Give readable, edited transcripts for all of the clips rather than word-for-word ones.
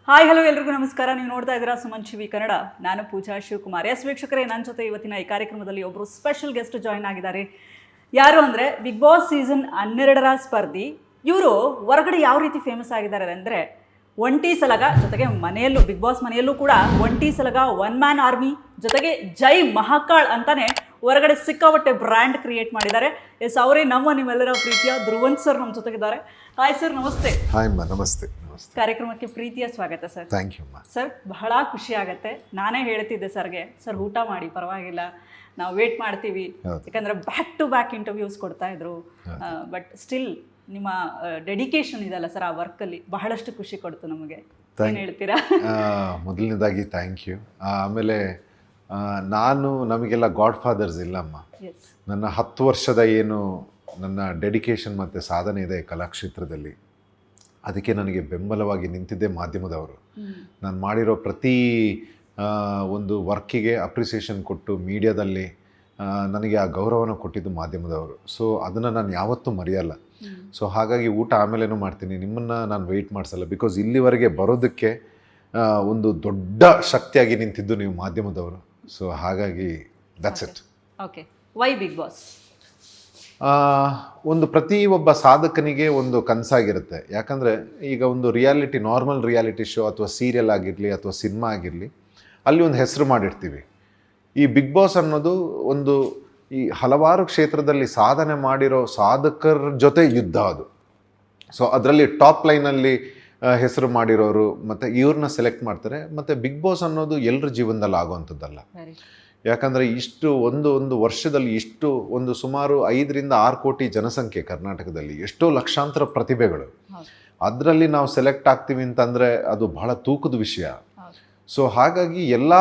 Hi hello ಎಲ್ರಿಗೂ ನಮಸ್ಕಾರ. ನೀವು ನೋಡ್ತಾ ಇದ್ದೀರಾ ಸುಮನ್ ಟಿವಿ ಕನ್ನಡ. ನಾನು ಪೂಜಾ ಶಿವಕುಮಾರ್. ಎಸ್ ವೀಕ್ಷಕರೇ, ನನ್ನ ಜೊತೆ ಇವತ್ತಿನ ಈ ಕಾರ್ಯಕ್ರಮದಲ್ಲಿ ಒಬ್ಬರು ಸ್ಪೆಷಲ್ ಗೆಸ್ಟ್ ಜಾಯ್ನ್ ಆಗಿದ್ದಾರೆ. ಯಾರು ಅಂದರೆ ಬಿಗ್ ಬಾಸ್ ಸೀಸನ್ 12ರ ಸ್ಪರ್ಧಿ. ಇವರು ಹೊರಗಡೆ ಯಾವ ರೀತಿ ಫೇಮಸ್ ಆಗಿದ್ದಾರೆ ಅಂದರೆ ಒಂಟಿ ಸಲಗ, ಜೊತೆಗೆ ಮನೆಯಲ್ಲೂ ಬಿಗ್ ಬಾಸ್ ಮನೆಯಲ್ಲೂ ಕೂಡ ಒಂಟಿ ಸಲಗ, ಒನ್ ಮ್ಯಾನ್ ಆರ್ಮಿ, ಜೊತೆಗೆ ಜೈ ಮಹಾಕಾಳ್ ಅಂತಾನೆ ಹೊರಗಡೆ ಸಿಕ್ಕಾಪಟ್ಟೆ ಬ್ರ್ಯಾಂಡ್ ಕ್ರಿಯೇಟ್ ಮಾಡಿದ್ದಾರೆ. ಎಸ್, ಅವರೇ ನಿಮ್ಮೆಲ್ಲರ ಪ್ರೀತಿಯ ಧ್ರುವಂತ್ ಸರ್ ನಮ್ಮ ಜೊತೆಗಿದ್ದಾರೆ. ಹಾಯ್ ಸರ್, ನಮಸ್ತೆ. ಹಾಯ್ ಅಮ್ಮ, ನಮಸ್ತೆ. ಕಾರ್ಯಕ್ರಮಕ್ಕೆ ಪ್ರೀತಿಯ ಸ್ವಾಗತ ಸರ್. ಥ್ಯಾಂಕ್ ಯು ಅಮ್ಮ. ಸರ್, ಬಹಳ ಖುಷಿ ಆಗುತ್ತೆ. ನಾನೇ ಹೇಳ್ತಿದ್ದೆ ಸರ್ಗೆ, ಸರ್ ಊಟ ಮಾಡಿ, ಪರವಾಗಿಲ್ಲ, ನಾವು ವೇಟ್ ಮಾಡ್ತೀವಿ, ಯಾಕಂದರೆ ಬ್ಯಾಕ್ ಟು ಬ್ಯಾಕ್ ಇಂಟರ್ವ್ಯೂಸ್ ಕೊಡ್ತಾ ಇದ್ರು. ಬಟ್ ಸ್ಟಿಲ್ ನಿಮ್ಮ ಡೆಡಿಕೇಶನ್ ಇದೆಲ್ಲ ಸರ್, ಆ ವರ್ಕಲ್ಲಿ ಬಹಳಷ್ಟು ಖುಷಿ ಕೊಡ್ತು ನಮಗೆ. ಏನು ಹೇಳ್ತೀರಾ? ಮೊದಲನೇದಾಗಿ ಥ್ಯಾಂಕ್ ಯು. ಆಮೇಲೆ ನಮಗೆಲ್ಲ ಗಾಡ್ ಫಾದರ್ಸ್ ಇಲ್ಲಮ್ಮ. ನನ್ನ 10 ವರ್ಷದ ಏನು ನನ್ನ ಡೆಡಿಕೇಶನ್ ಮತ್ತು ಸಾಧನೆ ಇದೆ ಕಲಾಕ್ಷೇತ್ರದಲ್ಲಿ, ಅದಕ್ಕೆ ನನಗೆ ಬೆಂಬಲವಾಗಿ ನಿಂತಿದ್ದೇ ಮಾಧ್ಯಮದವರು. ನಾನು ಮಾಡಿರೋ ಪ್ರತಿ ಒಂದು ವರ್ಕಿಗೆ ಅಪ್ರಿಸಿಯೇಷನ್ ಕೊಟ್ಟು ಮೀಡಿಯಾದಲ್ಲಿ ನನಗೆ ಆ ಗೌರವನ ಕೊಟ್ಟಿದ್ದು ಮಾಧ್ಯಮದವರು. ಸೊ ಅದನ್ನು ನಾನು ಯಾವತ್ತೂ ಮರೆಯಲ್ಲ. ಸೊ ಹಾಗಾಗಿ ಊಟ ಆಮೇಲೇನೂ ಮಾಡ್ತೀನಿ, ನಿಮ್ಮನ್ನು ನಾನು ವೆಯ್ಟ್ ಮಾಡಿಸಲ್ಲ. ಬಿಕಾಸ್ ಇಲ್ಲಿವರೆಗೆ ಬರೋದಕ್ಕೆ ಒಂದು ದೊಡ್ಡ ಶಕ್ತಿಯಾಗಿ ನಿಂತಿದ್ದು ನೀವು ಮಾಧ್ಯಮದವರು. ಸೊ ಹಾಗಾಗಿ that's it. Okay, why Bigg Boss? ಒಂದು ಪ್ರತಿ ಒಬ್ಬ ಸಾಧಕನಿಗೆ ಒಂದು ಕನಸಾಗಿರುತ್ತೆ. ಯಾಕಂದರೆ ಈಗ ಒಂದು ನಾರ್ಮಲ್ ರಿಯಾಲಿಟಿ ಶೋ ಅಥವಾ ಸೀರಿಯಲ್ ಆಗಿರಲಿ ಅಥವಾ ಸಿನಿಮಾ ಆಗಿರಲಿ, ಅಲ್ಲಿ ಒಂದು ಹೆಸರು ಮಾಡಿರ್ತೀವಿ. ಈ ಬಿಗ್ ಬಾಸ್ ಅನ್ನೋದು ಈ ಹಲವಾರು ಕ್ಷೇತ್ರದಲ್ಲಿ ಸಾಧನೆ ಮಾಡಿರೋ ಸಾಧಕರ ಜೊತೆ ಯುದ್ಧ ಅದು. ಸೊ ಅದರಲ್ಲಿ ಟಾಪ್ ಲೈನಲ್ಲಿ ಹೆಸರು ಮಾಡಿರೋರು ಮತ್ತು ಇವ್ರನ್ನ ಸೆಲೆಕ್ಟ್ ಮಾಡ್ತಾರೆ. ಮತ್ತು ಬಿಗ್ ಬಾಸ್ ಅನ್ನೋದು ಎಲ್ಲರ ಜೀವನದಲ್ಲಿ ಆಗುವಂಥದ್ದಲ್ಲ. ಯಾಕಂದರೆ ಒಂದು ವರ್ಷದಲ್ಲಿ ಸುಮಾರು 5ರಿಂದ 6 ಕೋಟಿ ಜನಸಂಖ್ಯೆ ಕರ್ನಾಟಕದಲ್ಲಿ, ಎಷ್ಟೋ ಲಕ್ಷಾಂತರ ಪ್ರತಿಭೆಗಳು. ಅದರಲ್ಲಿ ನಾವು ಸೆಲೆಕ್ಟ್ ಆಗ್ತೀವಿ ಅಂತಂದರೆ ಅದು ಬಹಳ ತೂಕದ ವಿಷಯ. ಸೊ ಹಾಗಾಗಿ ಎಲ್ಲ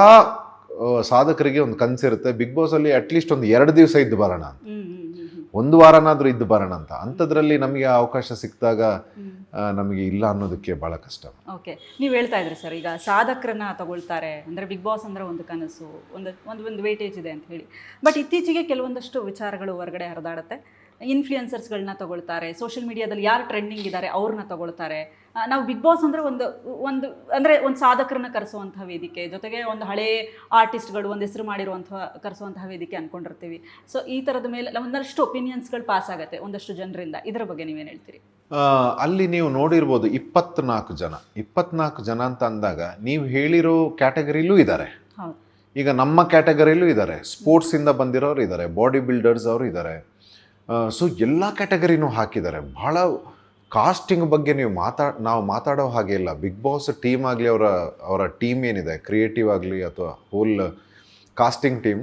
ಸಾಧಕರಿಗೆ ಒಂದು ಕನಸಿರುತ್ತೆ, ಬಿಗ್ ಬಾಸಲ್ಲಿ ಅಟ್ಲೀಸ್ಟ್ ಒಂದು 2 ದಿವಸ ಇದ್ದು ಬರೋಣ ಅಂತ, 1 ವಾರನಾದರೂ ಇದ್ದು ಬರೋಣ ಅಂತ. ಅಂಥದ್ರಲ್ಲಿ ನಮಗೆ ಅವಕಾಶ ಸಿಕ್ಕಿದಾಗ ನಮಗೆ ಇಲ್ಲ ಅನ್ನೋದಕ್ಕೆ ಭಾಳ ಕಷ್ಟ. ಓಕೆ, ನೀವು ಹೇಳ್ತಾ ಇದ್ರಿ ಸರ್, ಈಗ ಸಾಧಕರನ್ನ ತಗೊಳ್ತಾರೆ ಅಂದರೆ ಬಿಗ್ ಬಾಸ್ ಅಂದರೆ ಒಂದು ಕನಸು, ಒಂದು ವೇಟೇಜ್ ಇದೆ ಅಂತ ಹೇಳಿ. ಬಟ್ ಇತ್ತೀಚೆಗೆ ಕೆಲವೊಂದಷ್ಟು ವಿಚಾರಗಳು ಹೊರಗಡೆ ಹರಿದಾಡುತ್ತೆ. ಇನ್ಫ್ಲೂಯೆನ್ಸರ್ಸ್ಗಳನ್ನ ತಗೊಳ್ತಾರೆ, ಸೋಷಿಯಲ್ ಮೀಡಿಯಾದಲ್ಲಿ ಯಾರು ಟ್ರೆಂಡಿಂಗ್ ಇದ್ದಾರೆ ಅವ್ರನ್ನ ತಗೊಳ್ತಾರೆ. ನಾವು ಬಿಗ್ ಬಾಸ್ ಅಂದರೆ ಒಂದು ಸಾಧಕರನ್ನ ಕರೆಸುವಂಥ ವೇದಿಕೆ, ಜೊತೆಗೆ ಒಂದು ಹಳೇ ಆರ್ಟಿಸ್ಟ್ಗಳು, ಒಂದು ಹೆಸರು ಕರೆಸುವಂತಹ ವೇದಿಕೆ ಅಂದ್ಕೊಂಡಿರ್ತೀವಿ. ಸೊ ಈ ಥರದ ಮೇಲೆ ಒಂದಷ್ಟು ಒಪಿನಿಯನ್ಸ್ಗಳು ಪಾಸ್ ಆಗುತ್ತೆ ಒಂದಷ್ಟು ಜನರಿಂದ. ಇದರ ಬಗ್ಗೆ ನೀವೇನು ಹೇಳ್ತೀರಿ? ಅಲ್ಲಿ ನೀವು ನೋಡಿರ್ಬೋದು 24 ಜನ ಅಂತ ಅಂದಾಗ ನೀವು ಹೇಳಿರೋ ಕ್ಯಾಟಗರಿಲೂ ಇದ್ದಾರೆ. ಈಗ ನಮ್ಮ ಕ್ಯಾಟಗರಿಲೂ ಇದ್ದಾರೆ, ಸ್ಪೋರ್ಟ್ಸಿಂದ ಬಂದಿರೋರು ಇದ್ದಾರೆ, ಬಾಡಿ ಬಿಲ್ಡರ್ಸ್ ಅವರು ಇದ್ದಾರೆ. ಸೊ ಎಲ್ಲ ಕ್ಯಾಟಗರಿನೂ ಹಾಕಿದ್ದಾರೆ. ಭಾಳ ಕಾಸ್ಟಿಂಗ್ ಬಗ್ಗೆ ನಾವು ಮಾತಾಡೋ ಹಾಗೆ ಇಲ್ಲ. ಬಿಗ್ ಬಾಸ್ ಟೀಮ್ ಆಗಲಿ, ಅವರ ಟೀಮ್ ಏನಿದೆ, ಕ್ರಿಯೇಟಿವ್ ಆಗಲಿ ಅಥವಾ ಹೋಲ್ ಕಾಸ್ಟಿಂಗ್ ಟೀಮ್,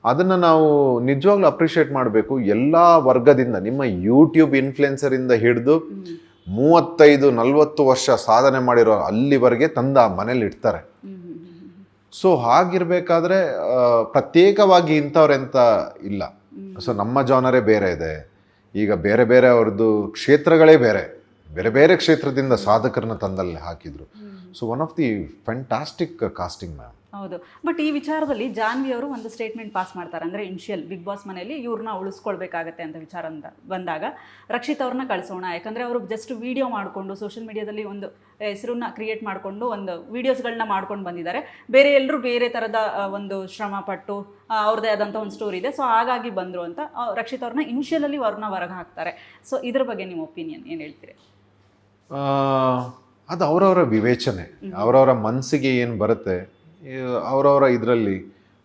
ಅದನ್ನು ನಾವು ನಿಜವಾಗ್ಲೂ ಅಪ್ರಿಷಿಯೇಟ್ ಮಾಡಬೇಕು. ಎಲ್ಲ ವರ್ಗದಿಂದ, ನಿಮ್ಮ ಯೂಟ್ಯೂಬ್ ಇನ್ಫ್ಲುಯೆನ್ಸರಿಂದ ಹಿಡಿದು 35-40 ವರ್ಷ ಸಾಧನೆ ಮಾಡಿರೋ ಅಲ್ಲಿವರೆಗೆ ತಂದು ಆ ಮನೇಲಿ ಇಡ್ತಾರೆ. ಸೊ ಹಾಗಿರ್ಬೇಕಾದ್ರೆ ಪ್ರತ್ಯೇಕವಾಗಿ ಇಂಥವ್ರೆಂತ ಇಲ್ಲ. ಸೊ ನಮ್ಮ ಜಾನರೇ ಬೇರೆ ಇದೆ. ಈಗ ಬೇರೆ ಅವ್ರದ್ದು ಕ್ಷೇತ್ರಗಳೇ ಬೇರೆ ಕ್ಷೇತ್ರದಿಂದ ಸಾಧಕರನ್ನ ತಂದಲ್ಲಿ ಹಾಕಿದ್ರು. So one of the fantastic casting ma'am. ಹೌದು. ಬಟ್ ಈ ವಿಚಾರದಲ್ಲಿ ಜಾನ್ವಿ ಅವರು ಒಂದು ಸ್ಟೇಟ್ಮೆಂಟ್ ಪಾಸ್ ಮಾಡ್ತಾರೆ. ಅಂದರೆ ಇನಿಷಿಯಲ್ ಬಿಗ್ ಬಾಸ್ ಮನೆಯಲ್ಲಿ ಇವ್ರನ್ನ ಉಳಿಸ್ಕೊಳ್ಬೇಕಾಗತ್ತೆ ಅಂತ ವಿಚಾರ ಬಂದಾಗ ರಕ್ಷಿತ್ ಅವ್ರನ್ನ ಕಳಿಸೋಣ, ಯಾಕಂದರೆ ಅವರು ಜಸ್ಟ್ ವಿಡಿಯೋ ಮಾಡಿಕೊಂಡು ಸೋಷಿಯಲ್ ಮೀಡಿಯಾದಲ್ಲಿ ಒಂದು ಹೆಸರನ್ನ ಕ್ರಿಯೇಟ್ ಮಾಡಿಕೊಂಡು ಒಂದು ವೀಡಿಯೋಸ್ಗಳನ್ನ ಮಾಡ್ಕೊಂಡು ಬಂದಿದ್ದಾರೆ. ಬೇರೆ ಎಲ್ಲರೂ ಬೇರೆ ಥರದ ಒಂದು ಶ್ರಮ ಪಟ್ಟು ಅವ್ರದ್ದೇ ಆದಂಥ ಒಂದು ಸ್ಟೋರಿ ಇದೆ. ಸೊ ಹಾಗಾಗಿ ಬಂದರು ಅಂತ ರಕ್ಷಿತ್ ಅವ್ರನ್ನ ಇನಿಷಿಯಲಲ್ಲಿ ಅವ್ರನ್ನ ಹೊರಗೆ ಹಾಕ್ತಾರೆ. ಸೊ ಇದ್ರ ಬಗ್ಗೆ ನಿಮ್ಮ ಒಪಿನಿಯನ್ ಏನು ಹೇಳ್ತೀರಿ? ಅದು ಅವರವರ ವಿವೇಚನೆ, ಅವರವರ ಮನಸ್ಸಿಗೆ ಏನು ಬರುತ್ತೆ ಅವರವರ ಇದರಲ್ಲಿ.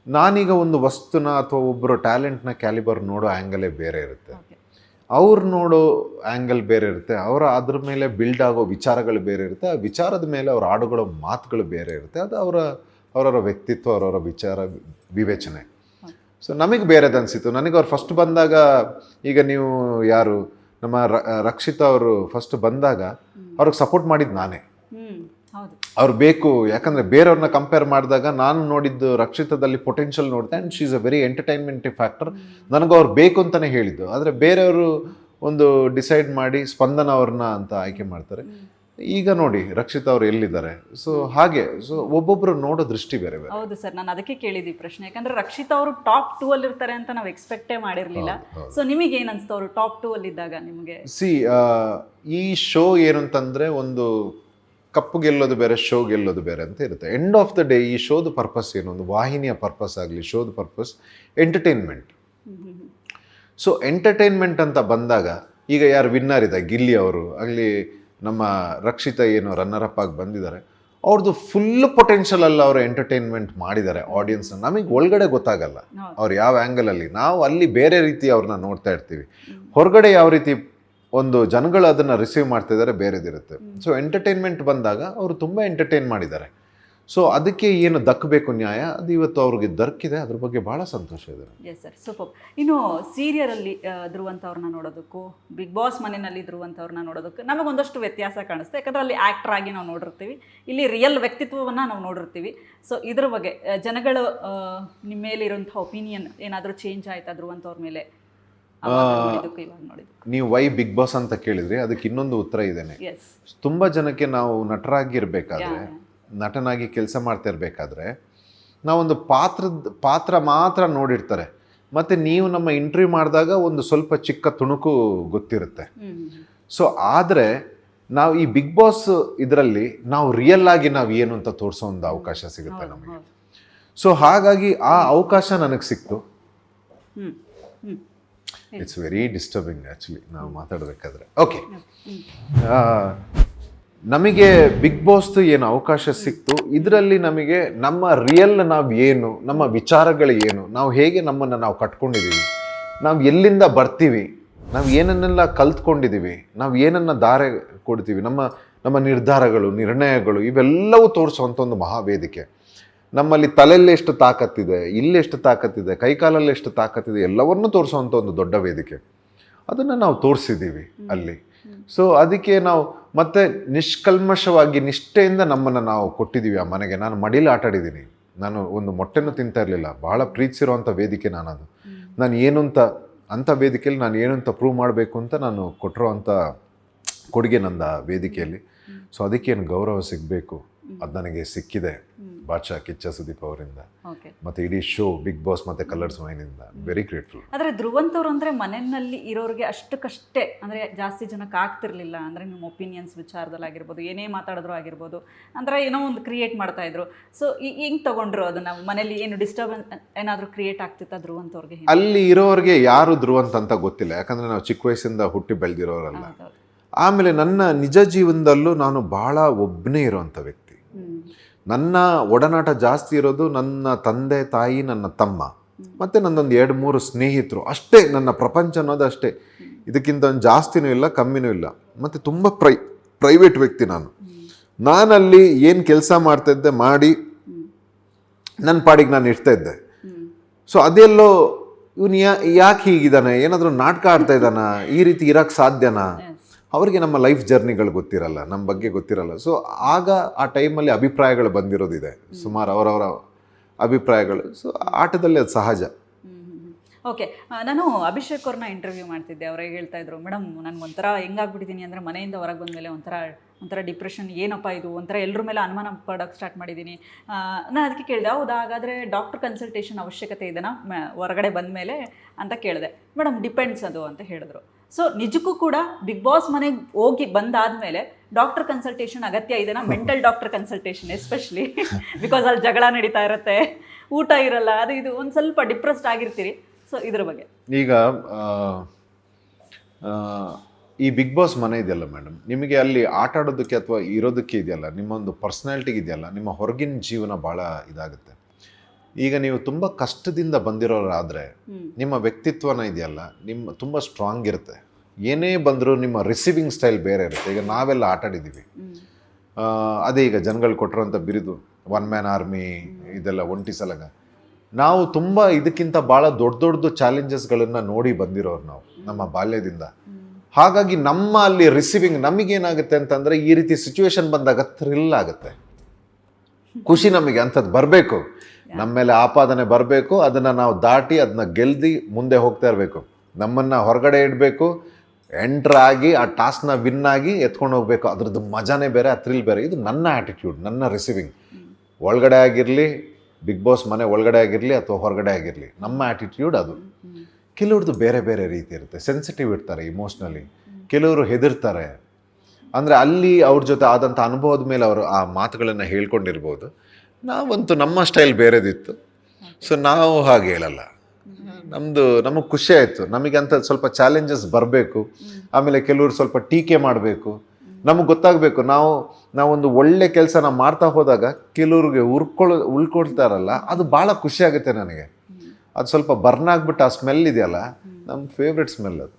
ನಾನೀಗ ಒಂದು ವಸ್ತುನ ಅಥವಾ ಒಬ್ಬರು ಟ್ಯಾಲೆಂಟ್ನ ಕ್ಯಾಲಿಬರ್ ನೋಡೋ ಆ್ಯಂಗಲೇ ಬೇರೆ ಇರುತ್ತೆ, ಅವ್ರು ನೋಡೋ ಆ್ಯಂಗಲ್ ಬೇರೆ ಇರುತ್ತೆ, ಅದ್ರ ಮೇಲೆ ಬಿಲ್ಡ್ ಆಗೋ ವಿಚಾರಗಳು ಬೇರೆ ಇರುತ್ತೆ, ಆ ವಿಚಾರದ ಮೇಲೆ ಅವ್ರು ಆಡುಗಳೋ ಮಾತುಗಳು ಬೇರೆ ಇರುತ್ತೆ. ಅದು ಅವರವರ ವ್ಯಕ್ತಿತ್ವ, ಅವರವರ ವಿಚಾರ ವಿವೇಚನೆ. ಸೊ ನಮಗೆ ಬೇರೆದು ಅನಿಸಿತು. ನನಗೆ ಅವ್ರು ಫಸ್ಟ್ ಬಂದಾಗ, ಈಗ ನೀವು ಯಾರು ನಮ್ಮ ರಕ್ಷಿತ್ ಅವರು ಫಸ್ಟ್ ಬಂದಾಗ ಅವ್ರಿಗೆ ಸಪೋರ್ಟ್ ಮಾಡಿದ್ದು ನಾನೇ. ಅವ್ರು ಬೇಕು, ಯಾಕಂದರೆ ಬೇರೆಯವ್ರನ್ನ ಕಂಪೇರ್ ಮಾಡಿದಾಗ ನಾನು ನೋಡಿದ್ದು ರಕ್ಷಿತದಲ್ಲಿ ಪೊಟೆನ್ಷಿಯಲ್ ನೋಡಿದೆ. And she is a very entertainment factor. ನನಗೆ ಅವ್ರು ಬೇಕು ಅಂತಲೇ ಹೇಳಿದ್ದು. ಆದರೆ ಬೇರೆಯವರು ಒಂದು ಡಿಸೈಡ್ ಮಾಡಿ ಸ್ಪಂದನ ಅವ್ರನ್ನ ಅಂತ ಆಯ್ಕೆ ಮಾಡ್ತಾರೆ. ಈಗ ನೋಡಿ ರಕ್ಷಿತ್ ಅವ್ರು ಎಲ್ಲಿದ್ದಾರೆ. ಸೊ ಹಾಗೆ ಒಬ್ಬೊಬ್ರು ನೋಡೋ ದೃಷ್ಟಿ ಬೇರೆ ಬೇರೆ. ಹೌದು ಸರ್, ನಾನು ಅದಕ್ಕೆ ಕೇಳಿದ್ದೆ ಪ್ರಶ್ನೆ. ಯಾಕಂದ್ರೆ ರಕ್ಷಿತ್ ಅವರು ಟಾಪ್ 2 ಅಲ್ಲಿ ಇರ್ತಾರೆ ಅಂತ ನಾವು ಎಕ್ಸ್ಪೆಕ್ಟೇ ಮಾಡಿರಲಿಲ್ಲ. ಸೊ ನಿಮಗೆ ಏನು ಅನಿಸ್ತು ಅವರು ಟಾಪ್ 2 ಅಲ್ಲಿ ಇದ್ದಾಗ? ನಿಮಗೆ ಈ ಶೋ ಏನು ಅಂತಂದ್ರೆ ಒಂದು ಕಪ್ಪು ಗೆಲ್ಲೋದು ಬೇರೆ, ಶೋ ಗೆಲ್ಲೋದು ಬೇರೆ ಅಂತ ಇರುತ್ತೆ. ಎಂಡ್ ಆಫ್ ದ ಡೇ ಈ ಶೋದ ಪರ್ಪಸ್ ಏನು, ಒಂದು ವಾಹಿನಿಯ ಪರ್ಪಸ್ ಆಗಲಿ, ಶೋದ ಪರ್ಪಸ್ ಎಂಟರ್ಟೈನ್ಮೆಂಟ್. ಸೊ ಎಂಟರ್ಟೈನ್ಮೆಂಟ್ ಅಂತ ಬಂದಾಗ ಈಗ ಯಾರು ವಿನ್ನರ್ ಇದೆ, ಗಿಲ್ಲಿ ಅವರು ಆಗಲಿ, ನಮ್ಮ ರಕ್ಷಿತಾ ಏನು ರನ್ನರ್ ಅಪ್ ಆಗಿ ಬಂದಿದ್ದಾರೆ, ಅವ್ರದ್ದು ಫುಲ್ ಪೊಟೆನ್ಷಿಯಲ್ ಅಲ್ಲ ಅವರು ಎಂಟರ್ಟೈನ್ಮೆಂಟ್ ಮಾಡಿದ್ದಾರೆ ಆಡಿಯನ್ಸ್. ನಮಗೆ ಒಳಗಡೆ ಗೊತ್ತಾಗಲ್ಲ ಅವ್ರು ಯಾವ ಆ್ಯಂಗಲಲ್ಲಿ, ನಾವು ಅಲ್ಲಿ ಬೇರೆ ರೀತಿ ಅವ್ರನ್ನ ನೋಡ್ತಾ ಇರ್ತೀವಿ. ಹೊರಗಡೆ ಯಾವ ರೀತಿ ಒಂದು ಜನಗಳು ಅದನ್ನು ರಿಸೀವ್ ಮಾಡ್ತಿದ್ದಾರೆ ಬೇರೆದಿರುತ್ತೆ. ಸೊ ಎಂಟರ್ಟೈನ್ಮೆಂಟ್ ಬಂದಾಗ ಅವರು ತುಂಬ ಎಂಟರ್ಟೈನ್ ಮಾಡಿದ್ದಾರೆ. ಸೊ ಅದಕ್ಕೆ ಏನು ದಕ್ಕಬೇಕು ನ್ಯಾಯ, ಅದು ಇವತ್ತು ಅವ್ರಿಗೆ ದಕ್ಕಿದೆ. ಅದ್ರ ಬಗ್ಗೆ ಭಾಳ ಸಂತೋಷ ಇದೆ. Yes sir, super. ಇನ್ನು ಸೀರಿಯಲಲ್ಲಿ ಧ್ರುವಂಥವ್ರನ್ನ ನೋಡೋದಕ್ಕೂ ಬಿಗ್ ಬಾಸ್ ಮನೆಯಲ್ಲಿ ಧ್ರುವಂಥವ್ರನ್ನ ನೋಡೋದಕ್ಕೂ ನಮಗೊಂದಷ್ಟು ವ್ಯತ್ಯಾಸ ಕಾಣಿಸುತ್ತೆ. ಯಾಕಂದರೆ ಅಲ್ಲಿ ಆ್ಯಕ್ಟರ್ ಆಗಿ ನಾವು ನೋಡಿರ್ತೀವಿ, ಇಲ್ಲಿ ರಿಯಲ್ ವ್ಯಕ್ತಿತ್ವವನ್ನು ನಾವು ನೋಡಿರ್ತೀವಿ. ಸೊ ಇದ್ರ ಬಗ್ಗೆ ಜನಗಳು ನಿಮ್ಮ ಮೇಲಿರುವಂಥ ಒಪಿನಿಯನ್ ಏನಾದರೂ ಚೇಂಜ್ ಆಯ್ತಾ ಧ್ರುವಂಥವ್ರ ಮೇಲೆ? ನೀವು ವೈ ಬಿಗ್ ಬಾಸ್ ಅಂತ ಕೇಳಿದ್ರಿ, ಅದಕ್ಕೆ ಇನ್ನೊಂದು ಉತ್ತರ ಇದೇನೆ. ತುಂಬ ಜನಕ್ಕೆ ನಾವು ನಟರಾಗಿರ್ಬೇಕಾದ್ರೆ, ನಟನಾಗಿ ಕೆಲಸ ಮಾಡ್ತಾ ಇರಬೇಕಾದ್ರೆ ನಾವೊಂದು ಪಾತ್ರ ಮಾತ್ರ ನೋಡಿರ್ತಾರೆ. ಮತ್ತು ನೀವು ನಮ್ಮ ಇಂಟರ್ವ್ಯೂ ಮಾಡಿದಾಗ ಒಂದು ಸ್ವಲ್ಪ ಚಿಕ್ಕ ತುಣುಕು ಗೊತ್ತಿರುತ್ತೆ. ಸೊ ಆದರೆ ನಾವು ಈ ಬಿಗ್ ಬಾಸ್ ಇದರಲ್ಲಿ ನಾವು ರಿಯಲ್ ಆಗಿ ನಾವು ಏನು ಅಂತ ತೋರಿಸೋ ಒಂದು ಅವಕಾಶ ಸಿಗುತ್ತೆ ನಮಗೆ. ಸೊ ಹಾಗಾಗಿ ಆ ಅವಕಾಶ ನನಗೆ ಸಿಕ್ತು. ಇಟ್ಸ್ ವೆರಿ ಡಿಸ್ಟರ್ಬಿಂಗ್ ಆ್ಯಕ್ಚುಲಿ ನಾವು ಮಾತಾಡಬೇಕಾದ್ರೆ. ಓಕೆ, ನಮಗೆ ಬಿಗ್ ಬಾಸ್ದು ಏನು ಅವಕಾಶ ಸಿಕ್ತು, ಇದರಲ್ಲಿ ನಮಗೆ ನಮ್ಮ ರಿಯಲ್ ನಾವು ಏನು, ನಮ್ಮ ವಿಚಾರಗಳು ಏನು, ನಾವು ಹೇಗೆ ನಮ್ಮನ್ನು ನಾವು ಕಟ್ಕೊಂಡಿದ್ದೀವಿ, ನಾವು ಎಲ್ಲಿಂದ ಬರ್ತೀವಿ, ನಾವು ಏನನ್ನೆಲ್ಲ ಕಲ್ತ್ಕೊಂಡಿದ್ದೀವಿ, ನಾವು ಏನನ್ನು ದಾರೆ ಕೊಡ್ತೀವಿ, ನಮ್ಮ ನಿರ್ಧಾರಗಳು, ನಿರ್ಣಯಗಳು, ಇವೆಲ್ಲವೂ ತೋರಿಸುವಂಥ ಒಂದು ಮಹಾವೇದಿಕೆ. ನಮ್ಮಲ್ಲಿ ತಲೆಯಲ್ಲಿ ಎಷ್ಟು ತಾಕತ್ತಿದೆ, ಇಲ್ಲೆಷ್ಟು ತಾಕತ್ತಿದೆ, ಕೈಕಾಲಲ್ಲಿ ಎಷ್ಟು ತಾಕತ್ತಿದೆ, ಎಲ್ಲವನ್ನೂ ತೋರಿಸುವಂಥ ಒಂದು ದೊಡ್ಡ ವೇದಿಕೆ. ಅದನ್ನು ನಾವು ತೋರಿಸಿದ್ದೀವಿ ಅಲ್ಲಿ. ಸೊ ಅದಕ್ಕೆ ನಾವು ಮತ್ತೆ ನಿಷ್ಕಲ್ಮಶವಾಗಿ ನಿಷ್ಠೆಯಿಂದ ನಮ್ಮನ್ನು ನಾವು ಕೊಟ್ಟಿದ್ದೀವಿ ಆ ಮನೆಗೆ. ನಾನು ಮಡಿಲಿ ಆಟಾಡಿದ್ದೀನಿ, ನಾನು ಒಂದು ಮೊಟ್ಟೆನೂ ತಿಂತಾ ಇರಲಿಲ್ಲ. ಭಾಳ ಪ್ರೀತಿಸಿರುವಂಥ ವೇದಿಕೆ ನಾನದು. ನಾನು ಏನು ಅಂಥ ವೇದಿಕೆಯಲ್ಲಿ ನಾನು ಏನು ಅಂತ ಪ್ರೂವ್ ಮಾಡಬೇಕು ಅಂತ ನಾನು ಕೊಟ್ಟಿರೋವಂಥ ಕೊಡುಗೆ ನಂದು ಆ ವೇದಿಕೆಯಲ್ಲಿ. ಸೊ ಅದಕ್ಕೇನು ಗೌರವ ಸಿಗಬೇಕು, ಅದು ನನಗೆ ಸಿಕ್ಕಿದೆ ಬಾದ್ಶಾ ಕಿಚ್ಚ ಸುದೀಪ್ ಅವರಿಂದ, ಮತ್ತು ಇಡೀ ಶೋ ಬಿಗ್ ಬಾಸ್ ಮತ್ತು ಕಲರ್ಸ್ ವೈನಿಂದ. Very grateful. ಆದರೆ ಧ್ರುವಂಥವ್ರು ಅಂದರೆ ಮನೆಯಲ್ಲಿ ಇರೋರಿಗೆ ಅಷ್ಟಕ್ಕಷ್ಟೇ, ಅಂದರೆ ಜಾಸ್ತಿ ಜನಕ್ಕೆ ಆಗ್ತಿರ್ಲಿಲ್ಲ. ಅಂದರೆ ನಿಮ್ಮ ಒಪಿನಿಯನ್ಸ್ ವಿಚಾರದಲ್ಲಾಗಿರ್ಬೋದು, ಏನೇ ಮಾತಾಡಿದ್ರು ಆಗಿರ್ಬೋದು, ಅಂದರೆ ಏನೋ ಒಂದು ಕ್ರಿಯೇಟ್ ಮಾಡ್ತಾಯಿದ್ರು. ಸೊ ಹೆಂಗೆ ತೊಗೊಂಡ್ರು ಅದನ್ನು? ಮನೇಲಿ ಏನು ಡಿಸ್ಟರ್ಬೆನ್ಸ್ ಏನಾದರೂ ಕ್ರಿಯೇಟ್ ಆಗ್ತಿತ್ತಾ ಧ್ರುವಂಥವ್ರಿಗೆ? ಅಲ್ಲಿ ಇರೋರಿಗೆ ಯಾರು ಧ್ರುವಂತ ಅಂತ ಗೊತ್ತಿಲ್ಲ, ಯಾಕಂದರೆ ನಾವು ಚಿಕ್ಕ ವಯಸ್ಸಿಂದ ಹುಟ್ಟಿ ಬೆಳೆದಿರೋರಲ್ಲ. ಆಮೇಲೆ ನನ್ನ ನಿಜ ಜೀವನದಲ್ಲೂ ನಾನು ಭಾಳ ಒಬ್ಬನೇ ಇರೋವಂಥ ವ್ಯಕ್ತಿ. ನನ್ನ ಒಡನಾಟ ಜಾಸ್ತಿ ಇರೋದು ನನ್ನ ತಂದೆ ತಾಯಿ, ನನ್ನ ತಮ್ಮ, ಮತ್ತು ನನ್ನೊಂದು 2-3 ಸ್ನೇಹಿತರು ಅಷ್ಟೇ. ನನ್ನ ಪ್ರಪಂಚ ಅನ್ನೋದು ಅಷ್ಟೇ. ಇದಕ್ಕಿಂತ ಒಂದು ಜಾಸ್ತಿನೂ ಇಲ್ಲ, ಕಮ್ಮಿನೂ ಇಲ್ಲ. ಮತ್ತು ತುಂಬ ಪ್ರೈವೇಟ್ ವ್ಯಕ್ತಿ ನಾನು. ನಾನಲ್ಲಿ ಏನು ಕೆಲಸ ಮಾಡ್ತಾಯಿದ್ದೆ ಮಾಡಿ ನನ್ನ ಪಾಡಿಗೆ ನಾನು ಇರ್ತಾಯಿದ್ದೆ. ಸೊ ಅದೆಲ್ಲೋ ಇವನು ಯಾಕೆ ಹೀಗಿದ್ದಾನೆ, ಏನಾದರೂ ನಾಟಕ ಆಡ್ತಾ ಇದ್ದಾನ, ಈ ರೀತಿ ಇರೋಕ್ಕೆ ಸಾಧ್ಯನಾ? ಅವ್ರಿಗೆ ನಮ್ಮ ಲೈಫ್ ಜರ್ನಿಗಳು ಗೊತ್ತಿರಲ್ಲ, ನಮ್ಮ ಬಗ್ಗೆ ಗೊತ್ತಿರಲ್ಲ. ಸೊ ಆಗ ಆ ಟೈಮಲ್ಲಿ ಅಭಿಪ್ರಾಯಗಳು ಬಂದಿರೋದಿದೆ, ಸುಮಾರು ಅವರವರ ಅಭಿಪ್ರಾಯಗಳು. ಸೊ ಆಟದಲ್ಲಿ ಅದು ಸಹಜ. ಓಕೆ, ನಾನು ಅಭಿಷೇಕ್ ಅವ್ರನ್ನ ಇಂಟರ್ವ್ಯೂ ಮಾಡ್ತಿದ್ದೆ. ಅವ್ರಿಗೆ ಹೇಳ್ತಾ ಇದ್ರು, ಮೇಡಮ್ ನನಗೊಂಥರ ಹೆಂಗಾಗ್ಬಿಟ್ಟಿದ್ದೀನಿ ಅಂದರೆ ಮನೆಯಿಂದ ಹೊರಗೆ ಬಂದಮೇಲೆ ಒಂಥರ ಡಿಪ್ರೆಷನ್, ಏನಪ್ಪ ಇದು, ಒಂಥರ ಎಲ್ಲರ ಮೇಲೆ ಅನುಮಾನ ಪಡೋಕ್ಕೆ ಸ್ಟಾರ್ಟ್ ಮಾಡಿದ್ದೀನಿ. ನಾನು ಅದಕ್ಕೆ ಕೇಳಿದೆ, ಹೌದಾ ಹಾಗಾದರೆ ಡಾಕ್ಟರ್ ಕನ್ಸಲ್ಟೇಷನ್ ಅವಶ್ಯಕತೆ ಇದೆನಾ ಹೊರಗಡೆ ಬಂದ ಮೇಲೆ ಅಂತ ಕೇಳಿದೆ. ಮೇಡಮ್ ಡಿಪೆಂಡ್ಸ್ ಅದು ಅಂತ ಹೇಳಿದ್ರು. ಸೊ ನಿಜಕ್ಕೂ ಕೂಡ ಬಿಗ್ ಬಾಸ್ ಮನೆಗೆ ಹೋಗಿ ಬಂದಾದಮೇಲೆ ಡಾಕ್ಟರ್ ಕನ್ಸಲ್ಟೇಷನ್ ಅಗತ್ಯ ಇದೆನಾ? Mental doctor consultation especially, because ಅಲ್ಲಿ ಜಗಳ ನಡೀತಾ ಇರುತ್ತೆ, ಊಟ ಇರಲ್ಲ, ಅದು ಇದು, ಒಂದು ಸ್ವಲ್ಪ ಡಿಪ್ರೆಸ್ಡ್ ಆಗಿರ್ತೀರಿ. ಸೊ ಇದ್ರ ಬಗ್ಗೆ ಈಗ ಈ ಬಿಗ್ ಬಾಸ್ ಮನೆ ಇದೆಯಲ್ಲ ಮೇಡಮ್, ನಿಮಗೆ ಅಲ್ಲಿ ಆಟ ಆಡೋದಕ್ಕೆ ಅಥವಾ ಇರೋದಕ್ಕೆ ಇದೆಯಲ್ಲ, ನಿಮ್ಮೊಂದು ಪರ್ಸ್ನಾಲಿಟಿಗೆ ಇದೆಯಲ್ಲ, ನಿಮ್ಮ ಹೊರಗಿನ ಜೀವನ ಭಾಳ ಇದಾಗುತ್ತೆ. ಈಗ ನೀವು ತುಂಬ ಕಷ್ಟದಿಂದ ಬಂದಿರೋರಾದರೆ ನಿಮ್ಮ ವ್ಯಕ್ತಿತ್ವನ ಇದೆಯಲ್ಲ, ನಿಮ್ಮ ತುಂಬ ಸ್ಟ್ರಾಂಗ್ ಇರುತ್ತೆ. ಏನೇ ಬಂದರೂ ನಿಮ್ಮ ರಿಸೀವಿಂಗ್ ಸ್ಟೈಲ್ ಬೇರೆ ಇರುತ್ತೆ. ಈಗ ನಾವೆಲ್ಲ ಆಟ ಆಡಿದ್ದೀವಿ, ಅದೇ ಈಗ ಜನಗಳು ಕೊಟ್ಟಿರೋಂಥ ಬಿರುದು 1 ಮ್ಯಾನ್ ಆರ್ಮಿ, ಇದೆಲ್ಲ ಒಂಟಿ ಸಲಗ. ನಾವು ತುಂಬ ಇದಕ್ಕಿಂತ ಭಾಳ ದೊಡ್ಡ ಚಾಲೆಂಜಸ್ಗಳನ್ನು ನೋಡಿ ಬಂದಿರೋರು ನಾವು ನಮ್ಮ ಬಾಲ್ಯದಿಂದ. ಹಾಗಾಗಿ ನಮ್ಮ ಅಲ್ಲಿ ರಿಸೀವಿಂಗ್ ನಮಗೇನಾಗುತ್ತೆ ಅಂತಂದರೆ, ಈ ರೀತಿ ಸಿಚುವೇಶನ್ ಬಂದಾಗ ಥ್ರಿಲ್ ಆಗುತ್ತೆ, ಖುಷಿ ನಮಗೆ ಅಂಥದ್ದು ಬರಬೇಕು, ನಮ್ಮ ಮೇಲೆ ಆಪಾದನೆ ಬರಬೇಕು, ಅದನ್ನು ನಾವು ದಾಟಿ ಅದನ್ನ ಗೆಲ್ದಿ ಮುಂದೆ ಹೋಗ್ತಾ ಇರಬೇಕು. ನಮ್ಮನ್ನು ಹೊರಗಡೆ ಇಡಬೇಕು, ಎಂಟ್ರ್ ಆಗಿ ಆ ಟಾಸ್ಕ್ನ ವಿನ್ ಆಗಿ ಎತ್ಕೊಂಡು ಹೋಗಬೇಕು. ಅದ್ರದ್ದು ಮಜಾನೇ ಬೇರೆ, ಆ ಥ್ರಿಲ್ ಬೇರೆ. ಇದು ನನ್ನ ಆ್ಯಟಿಟ್ಯೂಡ್, ನನ್ನ ರಿಸೀವಿಂಗ್. ಒಳಗಡೆ ಆಗಿರಲಿ, ಬಿಗ್ ಬಾಸ್ ಮನೆ ಒಳಗಡೆ ಆಗಿರಲಿ ಅಥವಾ ಹೊರಗಡೆ ಆಗಿರಲಿ, ನಮ್ಮ ಆ್ಯಟಿಟ್ಯೂಡ್ ಅದು. ಕೆಲವ್ರದ್ದು ಬೇರೆ ಬೇರೆ ರೀತಿ ಇರುತ್ತೆ. ಸೆನ್ಸಿಟಿವ್ ಇರ್ತಾರೆ ಇಮೋಷ್ನಲಿ, ಕೆಲವರು ಹೆದರ್ತಾರೆ. ಅಂದರೆ ಅಲ್ಲಿ ಅವ್ರ ಜೊತೆ ಆದಂಥ ಅನುಭವದ ಮೇಲೆ ಅವರು ಆ ಮಾತುಗಳನ್ನು ಹೇಳ್ಕೊಂಡಿರ್ಬೋದು. ನಾವಂತೂ ನಮ್ಮ ಸ್ಟೈಲ್ ಬೇರೆದಿತ್ತು, ಸೊ ನಾವು ಹಾಗೆ ಹೇಳಲ್ಲ. ನಮಗೆ ಖುಷಿ ಆಯಿತು. ನಮಗೆ ಅಂತ ಸ್ವಲ್ಪ ಚಾಲೆಂಜಸ್ ಬರಬೇಕು, ಆಮೇಲೆ ಕೆಲವರು ಸ್ವಲ್ಪ ಟೀಕೆ ಮಾಡಬೇಕು. ನಮಗೆ ಗೊತ್ತಾಗಬೇಕು ನಾವೊಂದು ಒಳ್ಳೆ ಕೆಲಸನ ಮಾಡ್ತಾ ಹೋದಾಗ ಕೆಲವ್ರಿಗೆ ಉಳ್ಕೊಳ್ತಾರಲ್ಲ, ಅದು ಭಾಳ ಖುಷಿ ಆಗುತ್ತೆ ನನಗೆ. ಅದು ಸ್ವಲ್ಪ ಬರ್ನ್ ಆಗಿಬಿಟ್ಟು ಆ ಸ್ಮೆಲ್ ಇದೆಯಲ್ಲ, ನಮ್ಮ ಫೇವ್ರೆಟ್ ಸ್ಮೆಲ್ ಅದು.